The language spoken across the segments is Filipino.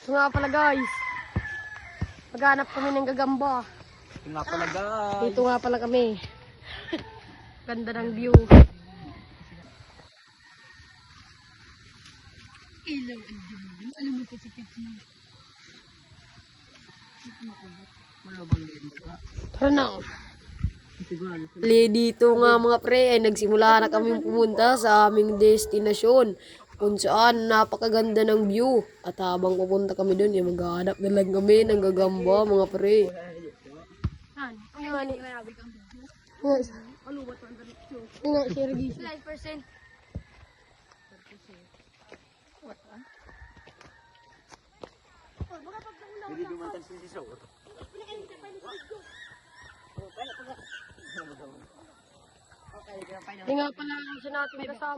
Ito nga pala guys. Maghanap kami ng gagamba. Ito nga pala guys. Dito nga pala kami. Ganda ng view. Ilaw ang dilim. Alam mo kasi tara na. Dito nga mga pre ay nagsimula na kami pumunta sa aming destinasyon kung saan napakaganda ng view. At habang pupunta kami doon, maghahanap na lang kami ng gagamba mga pre. Nga, share this. 9%.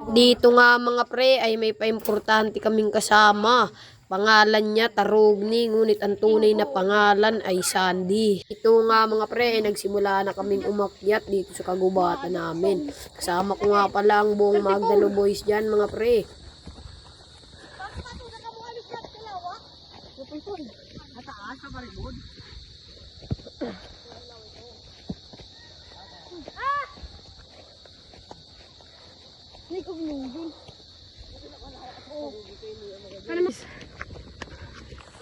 Dito nga mga pre ay may paimportante kaming kasama. Pangalan niya Tarugni, ngunit ang tunay na pangalan ay Sandy. Ito nga mga pre ay nagsimula na kaming umakyat dito sa kagubatan namin. Kasama ko nga pala ang buong Magdalo Boys dyan mga pre.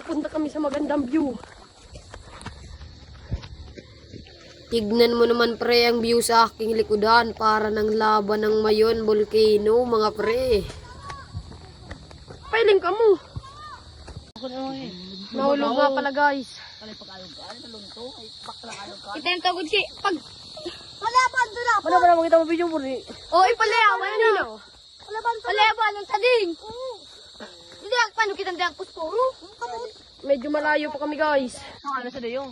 Punta kami sa magandang view. Tignan mo naman pre ang view sa aking likudan, para ng laban ng Mayon Volcano mga pre. Pailing ka mo. Nahulog nga pala guys. Itentagod si pag malaban doon ako. Ano ba na makita mo video mo rin? Oh, ipalayawan na. Palayawan ng sading. Hindi ang paano kita ndang pusporo. Medyo malayo pa kami guys. Ano sa dayo?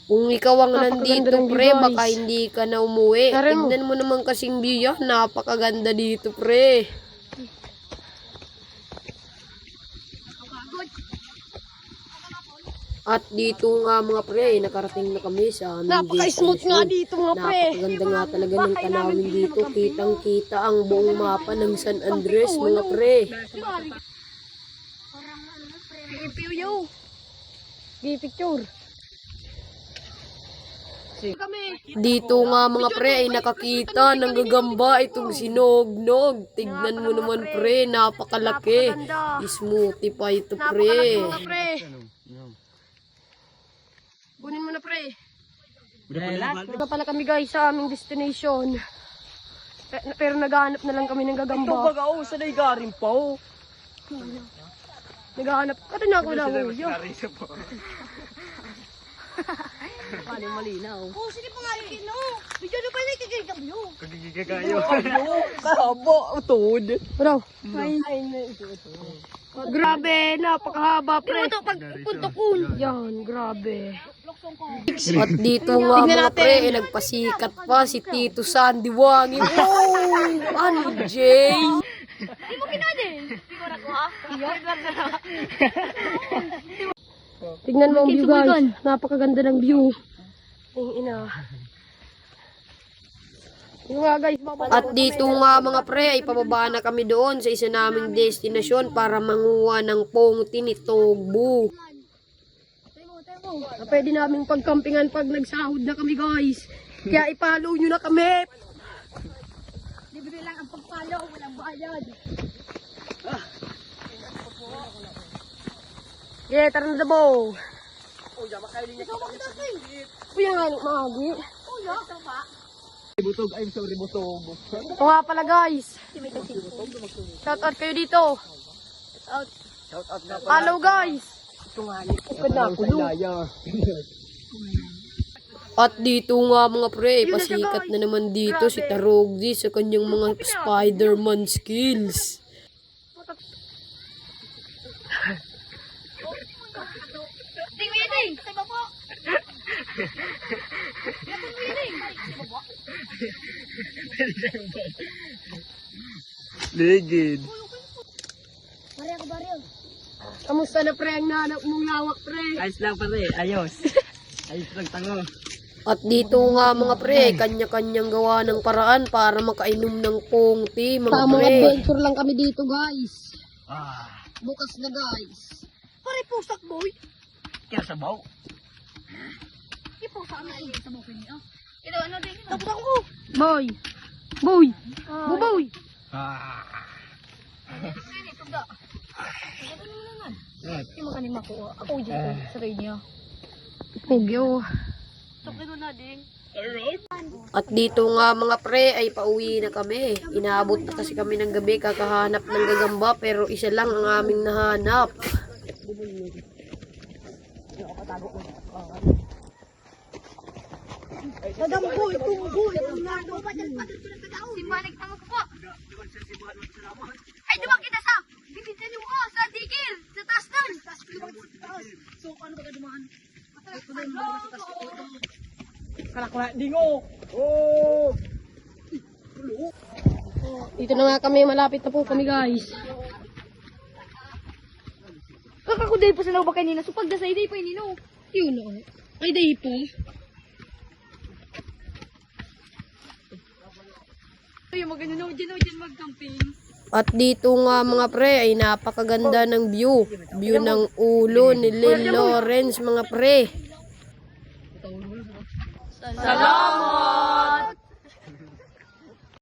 Kung ikaw ang nandito pre, baka hindi ka na umuwi. Tignan mo naman kasing view yan. Napakaganda dito pre. At dito nga mga pre, nakarating na kami sa aming Napaka-smooth nga dito mga pre. Napakaganda nga talaga ng tanawin dito. Kitang-kita ang buong mapa ng San Andres mga pre. Ipiyo. Picture. Dito nga mga pre ay nakakita ng gagamba itong sinognog. Tignan mo naman pre, napakalaki. Smoothie pa ito pre. Kunin mo na pre. Ito pala kami guys sa aming destination. Pero naghahanap na lang kami ng gagamba. Ito baga o, sa naigarin pa o. Naghahanap. Ito na ako na mo. Malinaw. Oh, sige pa nga rin no. Video na pa na kagagayo. Kagigagayo. Kahaba, utod. Bro. Grabe, napakahaba pre. Ito pag puntukun. Yan, grabe. At dito nga mga pre, nagpasikat pa si Tito Sandy Wangin. Oh, ano Jay? Di mo kinadin. Di ko nakuha. Tignan mo ang view guys. Napakaganda ng view. Ang ina. At dito nga mga pre ay pababa na kami doon sa isa naming destinasyon para manguha ng pongti ni Togbu. Pwede naming pagkampingan pag nagsahod na kami guys. Kaya ipollow nyo na kami. Libre lang ang pagpalaw, walang bayad. Yeah, tara na dabo. Uya, makailin niya. Kuya nga, maagi. Uya, ito pa. Ributog, I'm sorry, butog. Ito nga pala guys. Shout out kayo dito. Shout out na Hello guys. Ito nga At dito nga mga pre, pasikat na naman dito si Tarugdi sa kanyang mga Spider-Man skills. Tingwiting! Sa babo! Ligid. Barya ko baryo. Kamusta na pre ang nanap mong lawak pre? Ayos lang pare, ayos. Ayos lang tango. At dito nga mga pre, kanya-kanyang gawa ng paraan para makainom ng pongti mga pre. Tamang adventure lang kami dito guys. Bukas na guys. Pare pusak boy. Kaya sabaw. Ipusak na sa bukin niya. Ito ano din? Tapos ako. Boy. Boy. Buboy. Hindi mo kanima ko. Ako dyan sa niya. Pugyo. Tapos na din. At dito nga mga pre ay pauwi na kami. Inaabot na kasi kami ng gabi kakahanap ng gagamba pero isa lang ang aming nahanap. Madamboy, tunggoy. Si Manik ang po. Ay, diba kita sa bibigyan niyo ko sa digil, sa taas doon. So, ano ba dumaan? Kalakula, dingo. Oh! Dito na nga kami, malapit na po kami guys. Kakakuday po sa naubak kanina. So, pagdasay day pa inino. Yun o. Ay, day po. Ay, magano dyan mag-camping. At dito nga mga pre ay napakaganda ng view. View ng ulo ni Lil Lawrence mga pre. Salamat!